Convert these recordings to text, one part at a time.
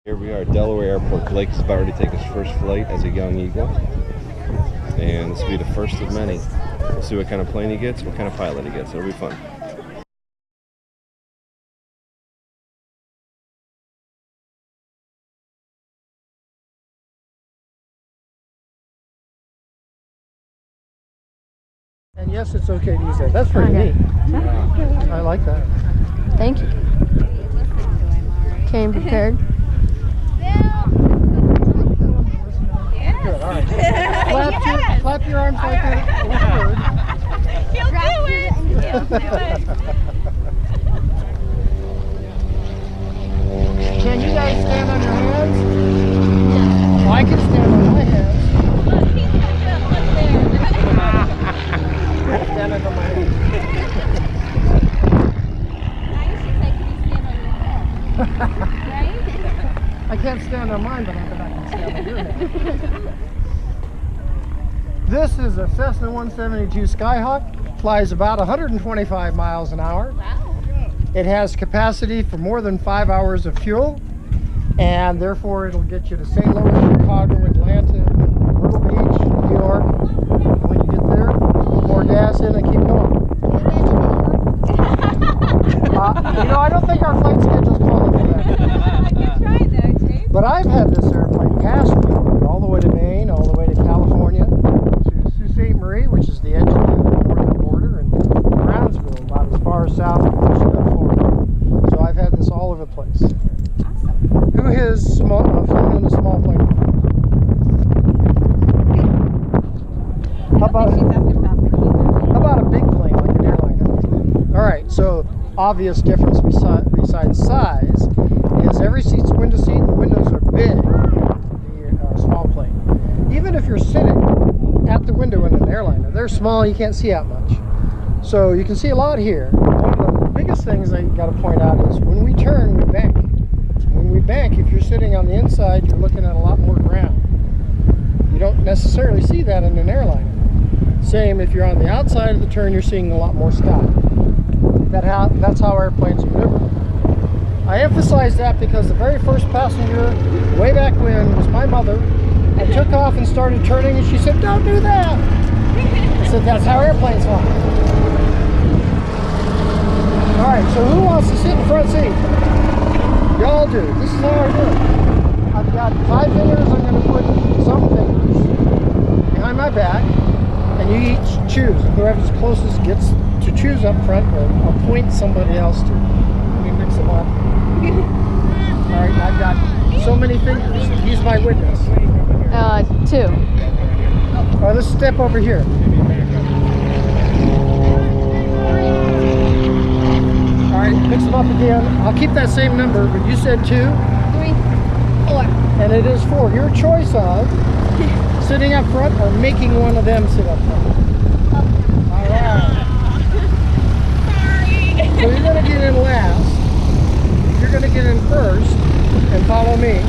Here we are at Delaware Airport. Blake's about ready to take his first flight as a young eagle. And this will be the first of many. We'll see what kind of plane he gets, what kind of pilot he gets. It'll be fun. And yes, it's okay to use that. That's pretty neat. I like that. Thank you. Came prepared. Good, all right. Clap your arms like that. He'll do it. He'll do it. Can you guys stand on your hands? Well, I can stand on my hands. Stand on my hands. I can't stand on mine, but I bet I can stand on your head. This is a Cessna 172 Skyhawk. Flies about 125 miles an hour. Wow. It has capacity for more than 5 hours of fuel, and therefore it'll get you to St. Louis, Chicago, Atlanta, Myrtle Beach, New York. When you get there, put more gas in and keep going. I don't think our flight schedule's calling for that. Good try though, Chase. But I've had this airplane pass me all the way to Maine, all the way to California, to Sault Ste. Marie, which is the edge of the northern border, and Brownsville, about as far south as Florida. So I've had this all over the place. Awesome. Who has flown in a small plane before? How about a big plane like an airliner? All right, so obvious difference besides size is every seat's window seat, and the windows are big in the small plane. Even if you're sitting at the window in an airliner, they're small, you can't see out much. So you can see a lot here. One of the biggest things I got to point out is when we turn, we bank. When we bank, if you're sitting on the inside, you're looking at a lot more ground. You don't necessarily see that in an airliner. Same if you're on the outside of the turn, you're seeing a lot more sky. That's how airplanes maneuver. I emphasize that because the very first passenger way back when was my mother. I took off and started turning and she said, "Don't do that." I said, "That's how airplanes fly." Alright, so who wants to sit in the front seat? Y'all do. This is how I do it. I've got 5 fingers. I'm going to put some fingers behind my back, and you each choose. Whoever's closest gets to choose up front or appoint somebody else to. Let me mix them up. Alright, I've got so many fingers. He's my witness. 2. Alright, let's step over here. Alright, mix them up again. I'll keep that same number, but you said 2. 3, 4. And it is 4. Your choice of sitting up front or making one of them sit up front. Alright. So you're going to get in last. You're going to get in first and follow me.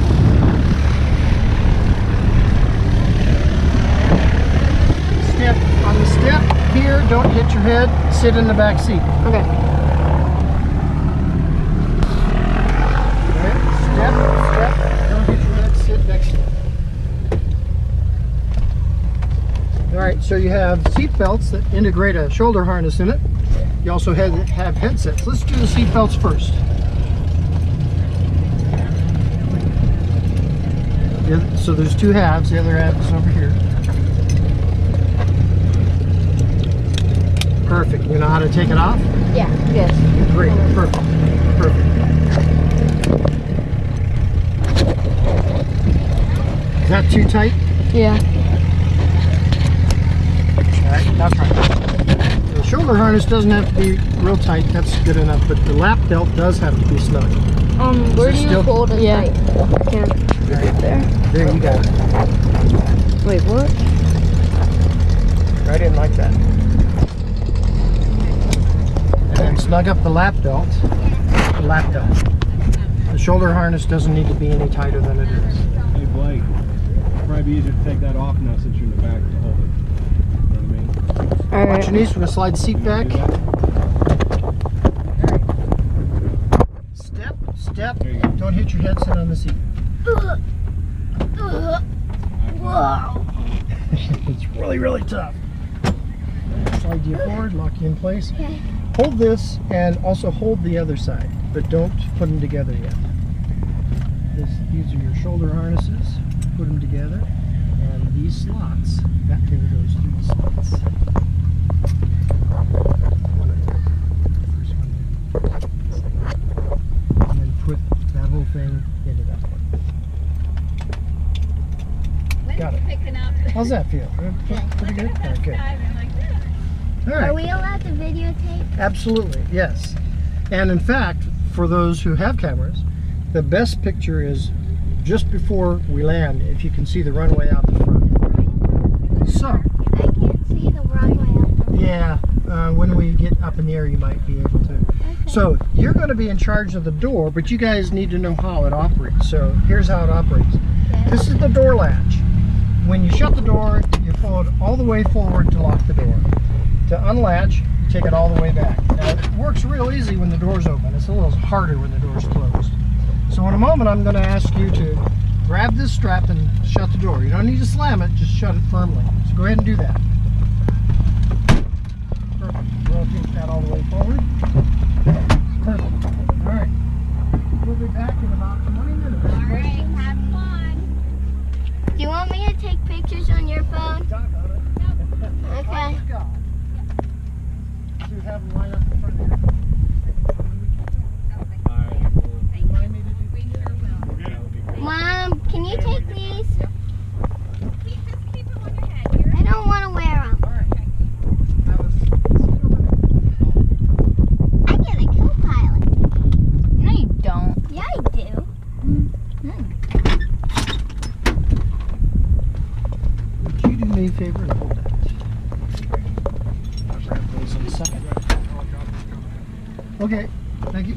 Step on the step here, don't hit your head, sit in the back seat. Okay. Okay. Step, don't hit your head, sit next to it. Alright, so you have seat belts that integrate a shoulder harness in it. You also have headsets. Let's do the seat belts first. So there's 2 halves, the other half is over here. Perfect. You know how to take it off? Yeah. Yes. Great. Perfect. Perfect. Is that too tight? Yeah. Alright, that's right. The shoulder harness doesn't have to be real tight, that's good enough, but the lap belt does have to be snug. Where do you hold it? Yeah. I can't. Right There. there you got it. Wait, what? I didn't like that. And snug up the lap belt. The lap belt. The shoulder harness doesn't need to be any tighter than it is. Hey Blake, it'd probably be easier to take that off now since you're in the back to hold it. You know what I mean? Alright. Watch your knees, we're going to slide the seat back. Step, step. Don't hit your head, sit on the seat. Whoa. It's really, really tough. Slide you forward, lock you in place. Okay. Hold this and also hold the other side, but don't put them together yet. These are your shoulder harnesses. Put them together, and these slots, that thing goes through the slots. First one in. And then put that whole thing into that one. Got it. How's that feel? Pretty good? Okay. All right. Are we allowed to videotape? Absolutely, yes. And in fact, for those who have cameras, the best picture is just before we land, if you can see the runway out the front. So, I can't see the runway out the front. yeah, when we get up in the air, you might be able to. Okay. So, you're going to be in charge of the door, but you guys need to know how it operates. So, here's how it operates. Okay. This is the door latch. When you shut the door, you pull it all the way forward to lock the door. To unlatch, you take it all the way back. Now, it works real easy when the door's open. It's a little harder when the door's closed. So in a moment, I'm going to ask you to grab this strap and shut the door. You don't need to slam it, just shut it firmly. So go ahead and do that. Perfect. Rotate that all the way forward. Perfect. All right. We'll be back in about 20 minutes. All right, have fun. Do you want me to take pictures on your phone? Okay. Let's go. So you have them line up in front of you. Mom, can you take these? Just keep them on your head. I don't want to wear them. All right. Have a seat over I get a co-pilot. No, you don't. Yeah, I do. Would you do me a favor and hold that? I'll grab those in a second. Okay, thank you.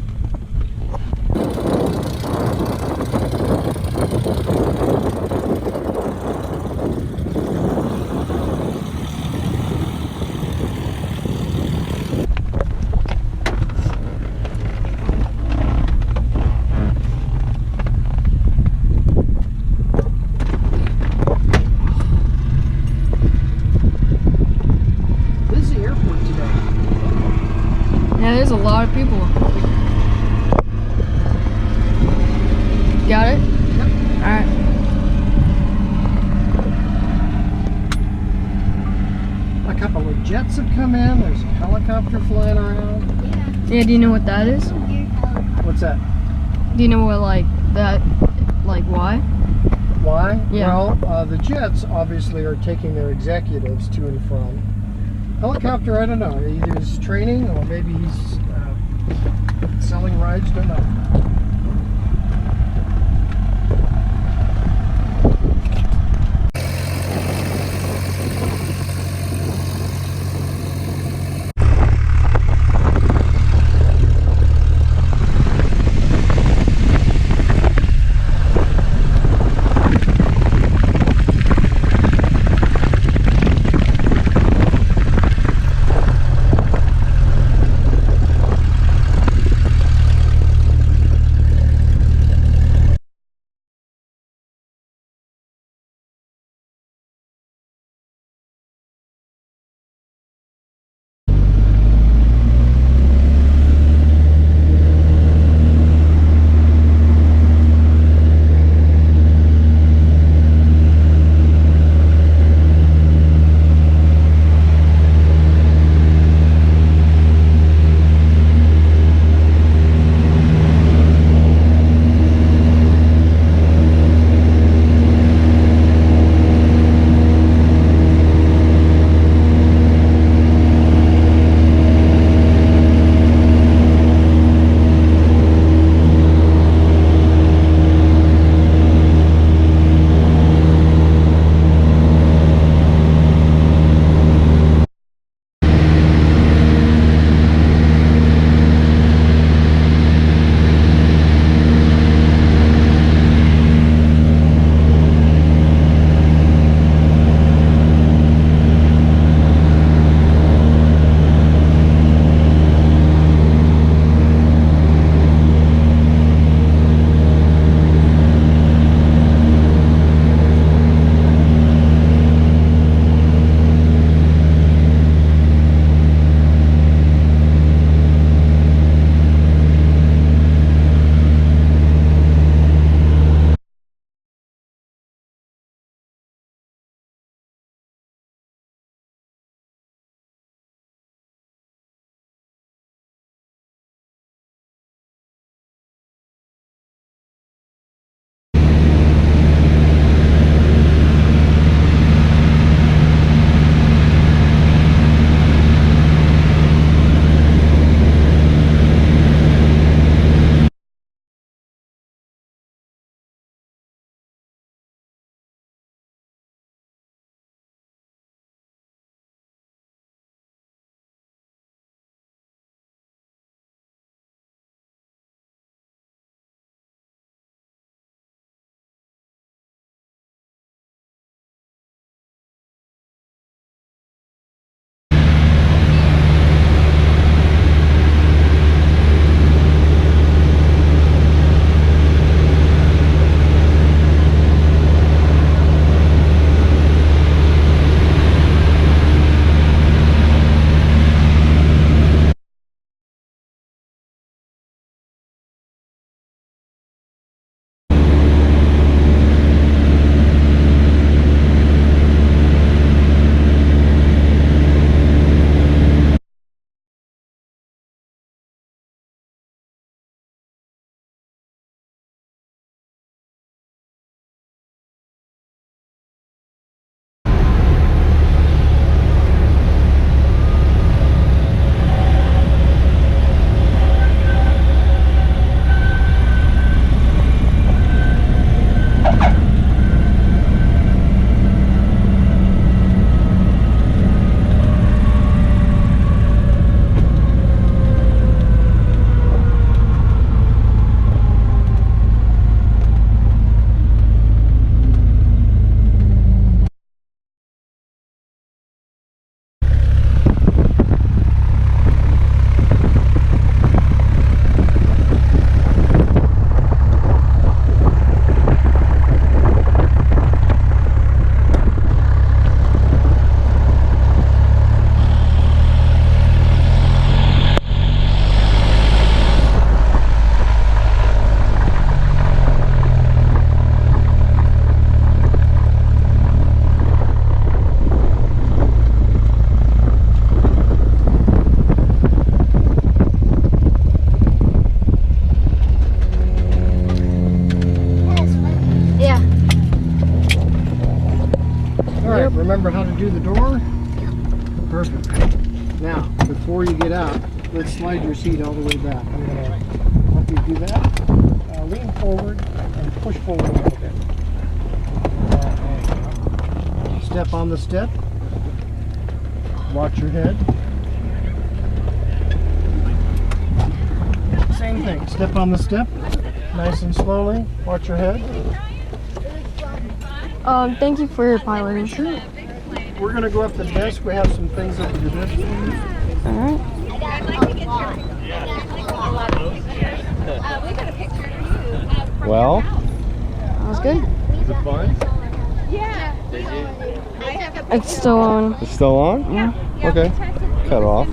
Busy airport today. Yeah, there's a lot of people. Got it? Yep. Alright. A couple of jets have come in. There's a helicopter flying around. Yeah, do you know what that is? What's that? Do you know what, like, that, like, why? Why? Yeah. Well, the jets obviously are taking their executives to and from. Helicopter, I don't know. Either he's training or maybe he's selling rides. Don't know. Yep, remember how to do the door? Perfect. Now, before you get out, let's slide your seat all the way back. I'm going to help you do that. Lean forward and push forward a little bit. Step on the step. Watch your head. Same thing. Step on the step. Nice and slowly. Watch your head. Thank you for your piloting. Sure. We're going to go up the desk. We have some things up the desk. All right. Well, That was good. is it fun? It's still on. It's still on? Yeah. Okay. Cut it off.